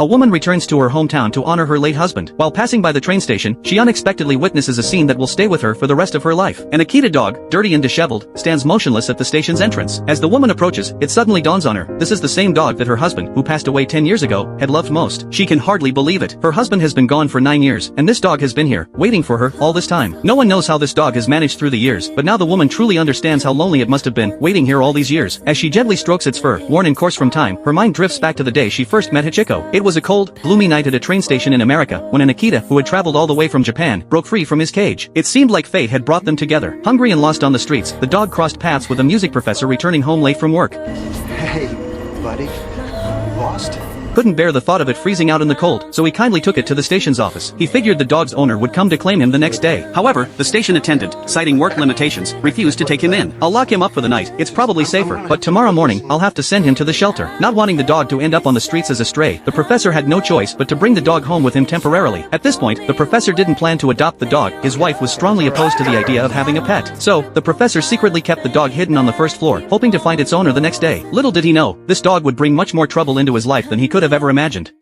A woman returns to her hometown to honor her late husband. While passing by the train station, she unexpectedly witnesses a scene that will stay with her for the rest of her life. An Akita dog, dirty and disheveled, stands motionless at the station's entrance. As the woman approaches, it suddenly dawns on her, this is the same dog that her husband, who passed away 10 years ago, had loved most. She can hardly believe it. Her husband has been gone for 9 years, and this dog has been here, waiting for her, all this time. No one knows how this dog has managed through the years, but now the woman truly understands how lonely it must have been, waiting here all these years. As she gently strokes its fur, worn and coarse from time, her mind drifts back to the day she first met Hachiko. It was a cold, gloomy night at a train station in America, when an Akita, who had traveled all the way from Japan, broke free from his cage. It seemed like fate had brought them together. Hungry and lost on the streets, the dog crossed paths with a music professor returning home late from work. Hey, buddy. Lost? Couldn't bear the thought of it freezing out in the cold, so he kindly took it to the station's office. He figured the dog's owner would come to claim him the next day. However, the station attendant, citing work limitations, refused to take him in. I'll lock him up for the night, it's probably safer, but tomorrow morning, I'll have to send him to the shelter. Not wanting the dog to end up on the streets as a stray, the professor had no choice but to bring the dog home with him temporarily. At this point, the professor didn't plan to adopt the dog, his wife was strongly opposed to the idea of having a pet. So, the professor secretly kept the dog hidden on the first floor, hoping to find its owner the next day. Little did he know, this dog would bring much more trouble into his life than he could have ever imagined.